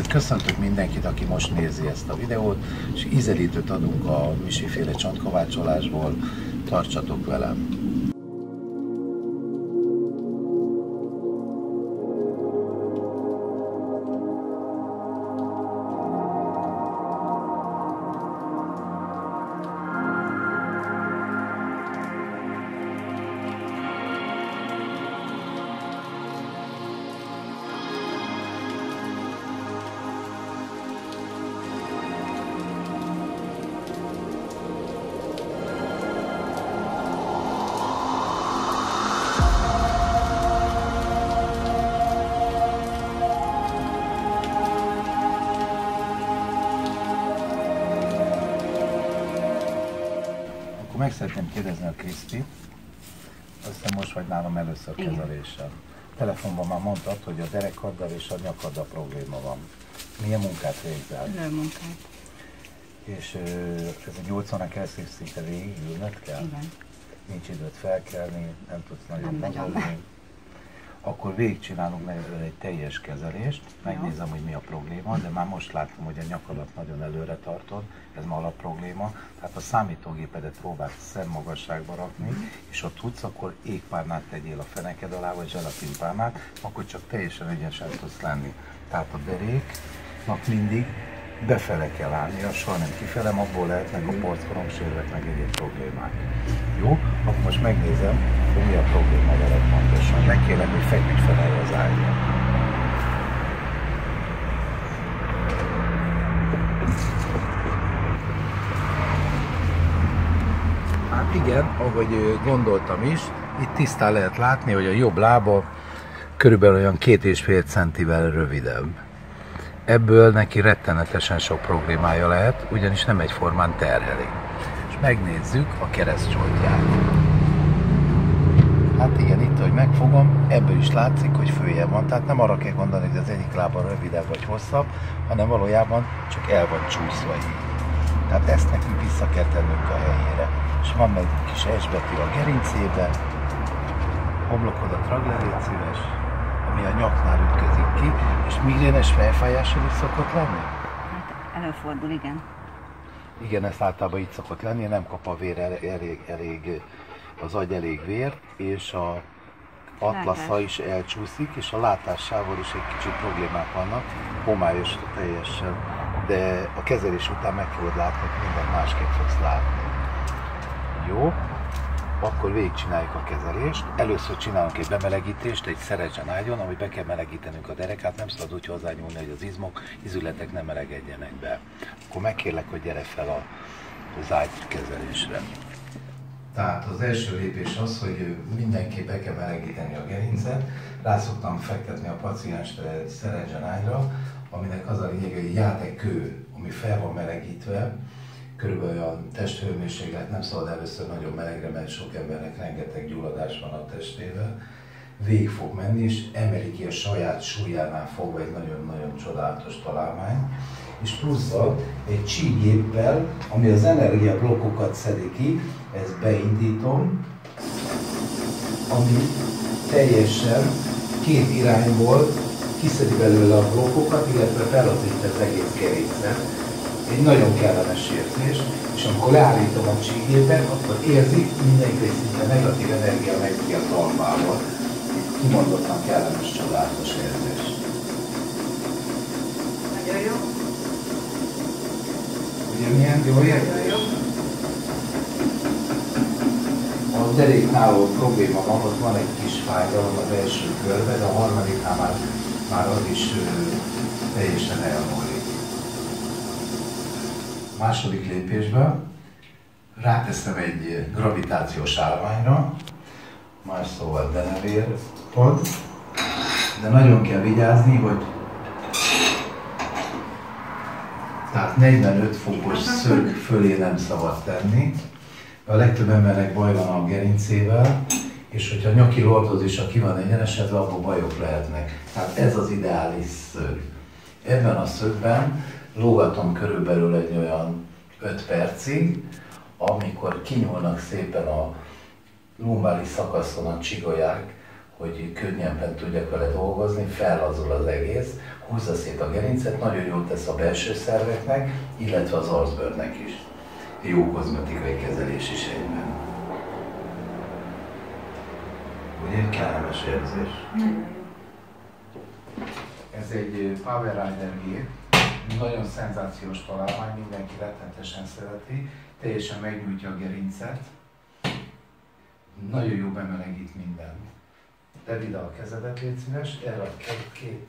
Köszöntök mindenkit, aki most nézi ezt a videót, és ízelítőt adunk a misiféle csontkovácsolásból. Tartsatok velem! Meg szeretném kérdezni a Krisztit, aztán most vagy nálam először kezeléssel. Telefonban már mondtad, hogy a derekaddal és a nyakaddal probléma van. Milyen munkát végzel? Munkát. És ez a 80-nak elszívsz szinte végig, ülned kell? Igen. Nincs időt felkelni, nem tudsz nagyon nagyon. Akkor végigcsinálunk egy teljes kezelést, megnézem, hogy mi a probléma, de már most látom, hogy a nyakadat nagyon előre tartod, ez ma a probléma. Tehát a számítógépedet próbáld szemmagasságba rakni, és ha tudsz, akkor égpárnát tegyél a feneked alá, vagy zselatinpárnát, akkor csak teljesen egyenesen tudsz lenni. Tehát a deréknak mindig befele kell állnia, soha nem kifele, abból lehetnek a porckoromsérvek, meg egyéb problémák. Jó? Akkor most megnézem, hogy mi a probléma veled pontosan. Megkérlek, hogy feküdj fel erre az ágyra. Hát igen, ahogy gondoltam is, itt tisztán lehet látni, hogy a jobb lába körülbelül olyan 2,5 centivel rövidebb. Ebből neki rettenetesen sok problémája lehet, ugyanis nem egyformán terheli. És megnézzük a keresztcsontját. Hát igen, itt, hogy megfogom, ebből is látszik, hogy följebb van. Tehát nem arra kell gondolni, hogy az egyik lába rövidebb vagy hosszabb, hanem valójában csak el van csúszva így. Tehát ezt nekünk vissza kell tennünk a helyére. És van meg egy kis S-betű a gerincébe, homlokodat ragd le, légy szíves, ami a nyaknál ütközik ki, és migrénes fejfájásod is szokott lenni? Hát előfordul, igen. Igen, ezt általában így szokott lenni, nem kap a vér elég az agy elég vért, és a atlasza is elcsúszik, és a látássával is egy kicsit problémák vannak, homályos teljesen, de a kezelés után meg fogod látni, hogy mindent másképp fogsz látni. Jó? Akkor végigcsináljuk a kezelést. Először csinálunk egy bemelegítést, egy szeredzsen ágyon, ahogy be kell melegítenünk a derekát, nem szabad úgy hozzányúlni, hogy az izületek nem melegedjenek be. Akkor megkérlek, hogy gyere fel az ágykezelésre. Tehát az első lépés az, hogy mindenképp be kell melegíteni a gerincet. Rá szoktam fektetni a pacienstre egy szeredzsen ágyra, aminek az a lényeg, hogy jár egy kő, ami fel van melegítve, körülbelül a testhőmérséklet nem szabad először nagyon melegre, mert sok embernek rengeteg gyulladás van a testével. Végig fog menni, és emeli ki a saját súlyánál fogva egy nagyon-nagyon csodálatos találmány. És plusszal egy csíkgéppel, ami az energiablokkokat szedi ki, ezt beindítom, ami teljesen két irányból kiszedi belőle a blokkokat, illetve felazítja az egész gerincet. Egy nagyon kellemes érzés, és amikor leállítom a csíkgépet, akkor érzik, mindenki egy szinte negatív energia megy ki a talpával. Kimondottan kellemes, csodálatos érzés. Nagyon jó. Ugye milyen jó érzés? A deréknál, ahol probléma van, ott van egy kis fájdalom az első körben, de a harmadiknál már az is teljesen elmúlik. Második lépésben ráteszem egy gravitációs állványra, más szóval denevérpad, de nagyon kell vigyázni, hogy tehát 45 fokos szög fölé nem szabad tenni. A legtöbb embernek baj van a gerincével, és hogyha nyaki lordozisa ki van egyenesedve, akkor bajok lehetnek. Tehát ez az ideális szög. Ebben a szögben lógatom körülbelül egy olyan 5 percig, amikor kinyúlnak szépen a lumbális szakaszon a csigolyák, hogy könnyebben tudjak vele dolgozni, fellazul az egész, húzza szét a gerincet, nagyon jól tesz a belső szerveknek, illetve az arcbőrnek is. Jó kozmetikai kezelés is egyben. Ugye kellemes érzés. Ez egy Power Rider gép, nagyon szenzációs találmány, mindenki rettenetesen szereti, teljesen megnyújtja a gerincet, nagyon jó bemelegít mindent. Tedd ide a kezedet, légy szíves, erre a két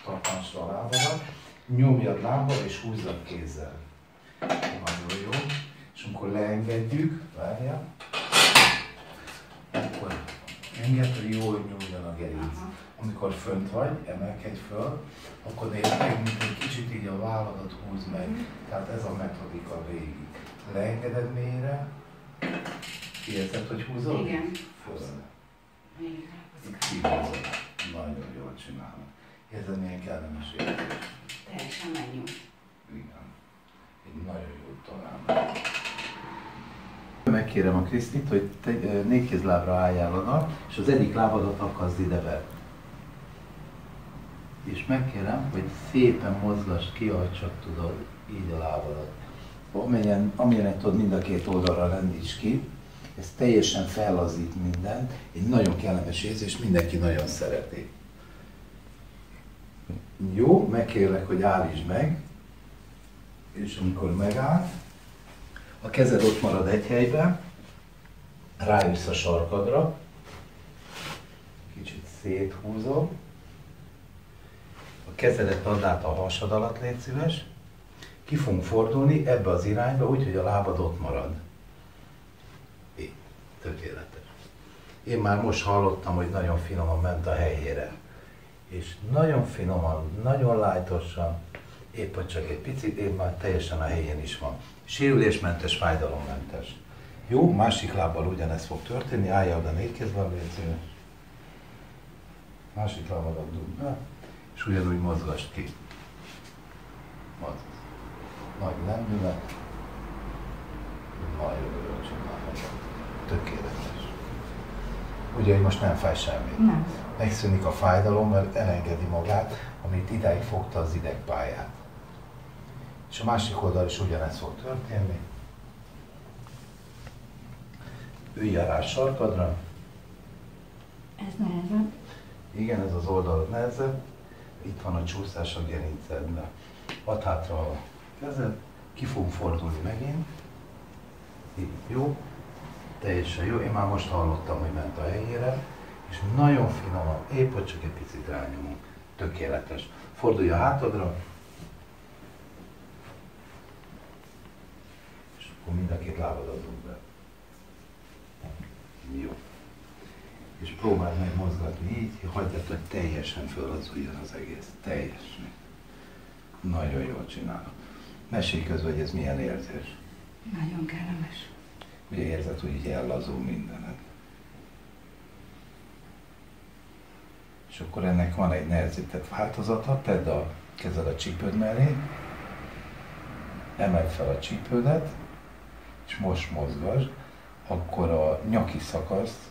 tartásra a lábadat, nyomjad lábbal és húzzad kézzel. Nagyon jó. És amikor leengedjük, várjál, akkor engedd, hogy jól nyúljon a gerinc. Amikor fönt vagy, emelkedj föl, akkor nézd meg, mint egy kicsit így a válladat húzd meg. Tehát ez a metodika végig. Leengeded mélyre, érted, hogy húzod? Igen. Föl. Itt kihúzod. Nagyon jól csinálod. Érzed, milyen kellemes érzés. Teljesen megnyújt. Igen. Egy nagyon jó találmány. Megkérem a Krisztit, hogy te négykézlábra álljál oda, és az egyik lábadat akaszd ide be. És megkérem, hogy szépen mozgasd ki, ahogy csak tudod, így a lábadat. Amilyen tudod, mind a két oldalra lendíts ki, ez teljesen fellazít mindent, egy nagyon kellemes érzés, mindenki nagyon szereti. Jó, megkérlek, hogy állítsd meg, és amikor megáll, a kezed ott marad egy helyben, rájössz a sarkadra, kicsit széthúzom, a kezedet add át a hasad alatt, légy szíves, ki fogunk fordulni ebbe az irányba, úgy, hogy a lábad ott marad. Így, tökéletes. Én már most hallottam, hogy nagyon finoman ment a helyére. És nagyon finoman, nagyon lájtosan, épp hogy csak egy picit, én már teljesen a helyén is van. Sérülésmentes, fájdalommentes. Jó, másik lábbal ugyanez fog történni, állja oda négykézben, légy szíves. Másik lábadat dugd be, és ugyanúgy mozgasd ki. Mozgasd. Nagy lendület. Nagyon jól csinálod. Tökéletes. Ugye, hogy most nem fáj semmi. Nem. Megszűnik a fájdalom, mert elengedi magát, amit idáig fogta az idegpályát. És a másik oldal is ugyanez fog történni. Üljél rá a sarkadra. Ez nehezebb. Igen, ez az oldal nehezebb. Itt van a csúszás a gerincedben. Add hátra a kezed, ki fogunk fordulni megint. Így, jó? Teljesen jó. Én már most hallottam, hogy ment a helyére. És nagyon finoman, épp hogy csak egy picit rányomunk. Tökéletes. Fordulj a hátadra. És akkor mind a két lábadat dugd be. Jó. És próbáld meg mozgatni így, hagyjad, hogy teljesen fölazuljon az egész. Teljesen. Nagyon jól csinálod. Mesélj közben, hogy ez milyen érzés. Nagyon kellemes. Ugye érzed, hogy így ellazul mindened. És akkor ennek van egy nehezített változata, tedd a kezed a csípőd mellé, emeld fel a csípődet, és most mozgasd, akkor a nyaki szakasz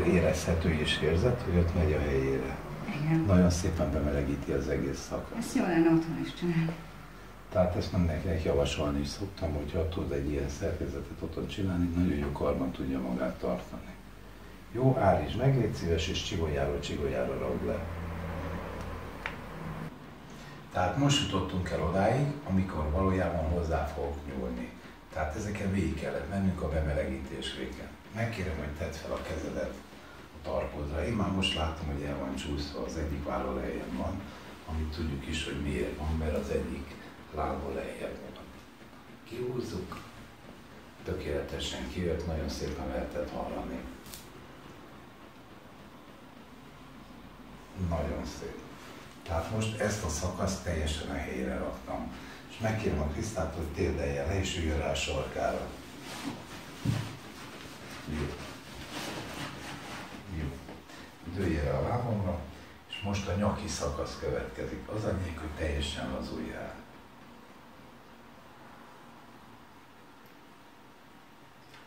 érezhető és érzed, hogy ott megy a helyére. Igen. Nagyon szépen bemelegíti az egész szakasz. Ezt jó lenne otthon is csinálni. Tehát ezt mindenkinek javasolni is szoktam, hogyha tud egy ilyen szerkezetet otthon csinálni, nagyon jó karban tudja magát tartani. Jó, állítsd meg, légy szíves, és csigoljáról ragd le. Tehát most jutottunk el odáig, amikor valójában hozzá fogok nyúlni. Tehát ezeken végig kellett mennünk a bemelegítésréken. Megkérem, hogy tedd fel a kezedet a tarkodra. Én már most látom, hogy el van csúszva, az egyik vállal lejjebb van, amit tudjuk is, hogy miért van, mert az egyik lábbal lejjebb van. Kihúzzuk, tökéletesen kijött, nagyon szépen lehetett hallani. Nagyon szép. Tehát most ezt a szakaszt teljesen a helyére raktam. És megkérem a Krisztát, hogy térdeljen le, és üljön rá a sarkára. Jó. Jó. Dőljél rá a lábamra, és most a nyaki szakasz következik. Az annyi, hogy teljesen lazuljál.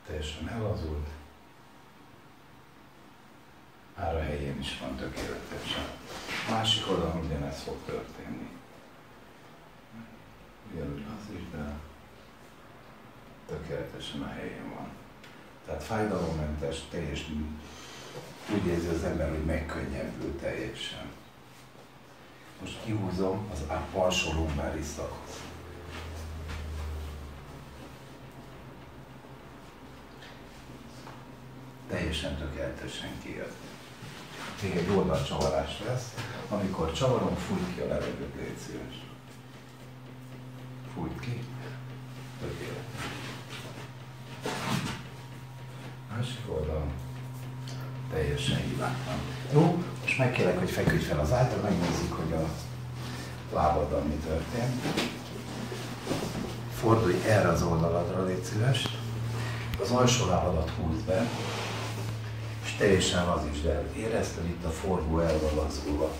Teljesen ellazult. Már a helyén is van tökéletesen. Másik oldalon ugyanez fog történni. Ugyanúgy az is, de tökéletesen a helyén van. Tehát fájdalommentes, teljesen úgy érzi az ember, hogy megkönnyebbül teljesen. Most kihúzom az alsó lumbáris szakasz. Teljesen tökéletesen kijött. Még egy oldalcsavarás lesz. Amikor csavarom, fújt ki a levegőt, légy szíves. Fújt ki. Tökéletes. Másik oldal. Teljesen hibátlan. Jó, most megkérlek, hogy feküdj fel az ágyra, megnézzük, hogy a lábaddal mi történt. Fordulj erre az oldaladra, légy szíves. Az alsó lábadat húzd be, és teljesen lazítsd el. Érezd, hogy itt a forgó el van lazulva.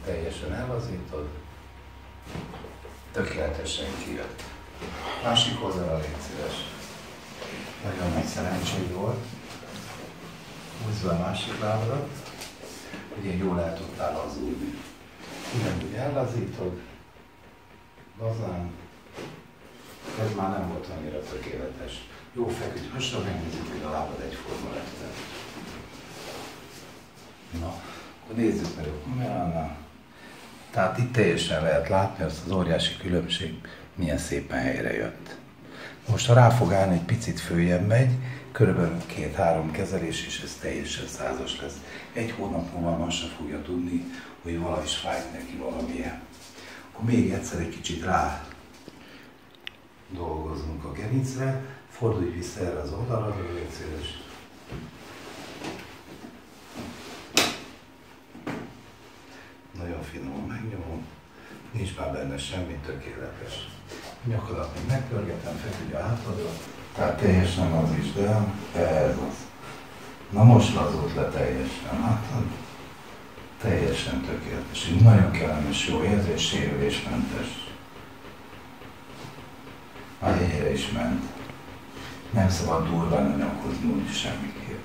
Teljesen ellazítod. Tökéletesen kijött. Másik oldalra, légy szíves. Nagyon nagy szerencséd volt. Húzd be a másik lábadat, hogy én jól el tudtál lazulni. Ugyanúgy ellazítod, lazán. Ez már nem volt annyira tökéletes. Jó, feküdj, hasra, megnézzük, hogy a lábad egyforma lett. Na, akkor nézzük meg, hogy tehát itt teljesen lehet látni azt az óriási különbség, milyen szépen helyre jött. Most ha rá fog állni, egy picit följebb megy, körülbelül 2-3 kezelés, és ez teljesen százas lesz. Egy hónap múlva ma se fogja tudni, hogy valahogy is fájt neki valamilyen. Akkor még egyszer egy kicsit rá dolgozunk a gerincre, fordulj vissza erre az oldalra, légy szíves. Nagyon finoman megnyomom, nincs már benne semmi, tökéletes. Nyakadat még megpörgetem, feküdj a hátadra, tehát teljesen lazítsd el, ez az. Na most lazult le teljesen, látod? Teljesen tökéletes, így nagyon kellemes, jó érzés, sérülésmentes. A helyére is ment. Nem szabad durván anyagozni úgy semmiképp.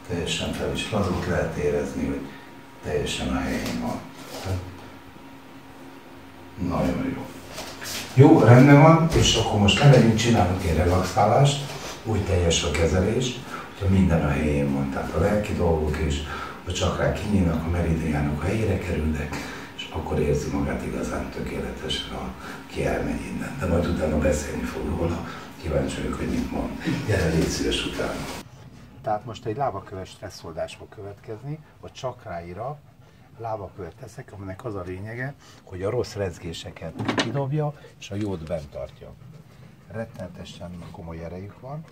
Teljesen fel is lazult, lehet érezni, hogy teljesen a helyén van. Nagyon jó. Jó, rendben van, és akkor most elmegyünk, csinálunk egy relaxálást, úgy teljes a kezelés, hogyha minden a helyén van, tehát a lelki dolgok és a csakrák kinyílnak, a meridiánok a helyére kerülnek, és akkor érzi magát igazán tökéletesen, ki elmegy innen. De majd utána beszélni fog róla, kíváncsi vagyok, hogy mit mond. Gyere, légy szíves utána. Tehát most egy lábaköves stresszoldás fog következni, a csakráira lábakövet teszek, aminek az a lényege, hogy a rossz rezgéseket kidobja, és a jót bent tartja. Rettenetesen komoly erejük van,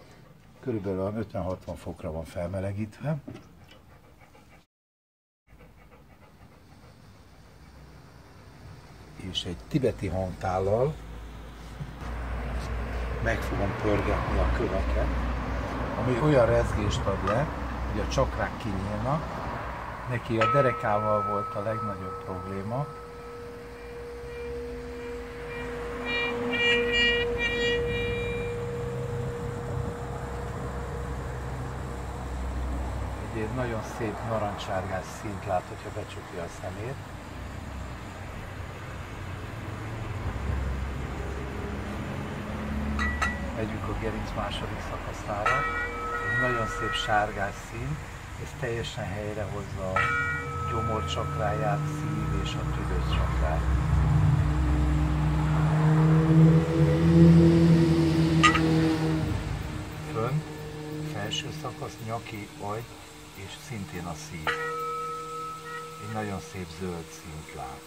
körülbelül 50-60 fokra van felmelegítve. És egy tibeti hangtállal meg fogom pörgetni a köveket, ami olyan rezgést ad le, hogy a csakrák kinyílnak. Neki a derekával volt a legnagyobb probléma. Egy nagyon szép narancsárgás színt lát, hogyha becsukja a szemét. Megyünk a gerinc második szakaszára. Egy nagyon szép sárgás szín, ez teljesen helyrehozza a gyomor csakráját, szív és a tüdős csakrát. Fönn, felső szakasz, nyaki, agy és szintén a szív. Egy nagyon szép zöld színt lát.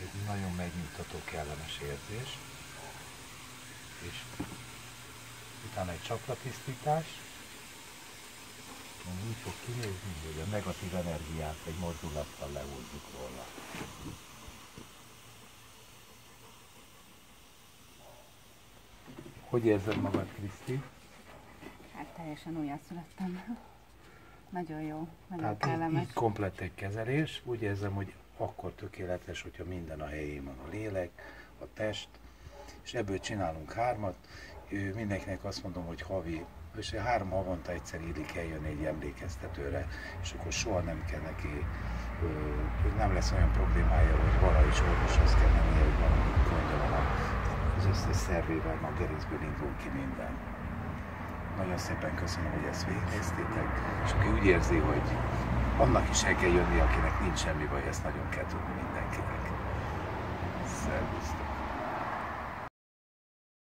Egy nagyon megnyugtató, kellemes érzés. És utána egy csakratisztítás, úgy fog kinézni, hogy a negatív energiát egy mozdulattal lehúzzuk róla. Hogy érzed magad, Kriszti? Hát teljesen újjászülettem. Nagyon jó, nagyon Tehát kellemes. így komplett egy kezelés, úgy érzem, hogy akkor tökéletes, hogyha minden a helyén van, a lélek, a test, és ebből csinálunk 3-at. Mindenkinek azt mondom, hogy havi, és 3 havonta egyszer illik eljönni egy emlékeztetőre, és akkor soha nem kell neki, hogy nem lesz olyan problémája, hogy valahogy orvoshoz kell mennie, hogy valami gondja van az összes szervével, a gerincből indul ki minden. Nagyon szépen köszönöm, hogy ezt végignéztétek, és aki úgy érzi, hogy annak is el kell jönni, akinek nincs semmi baj, ezt nagyon kell tudni mindenkinek. Szervusztok!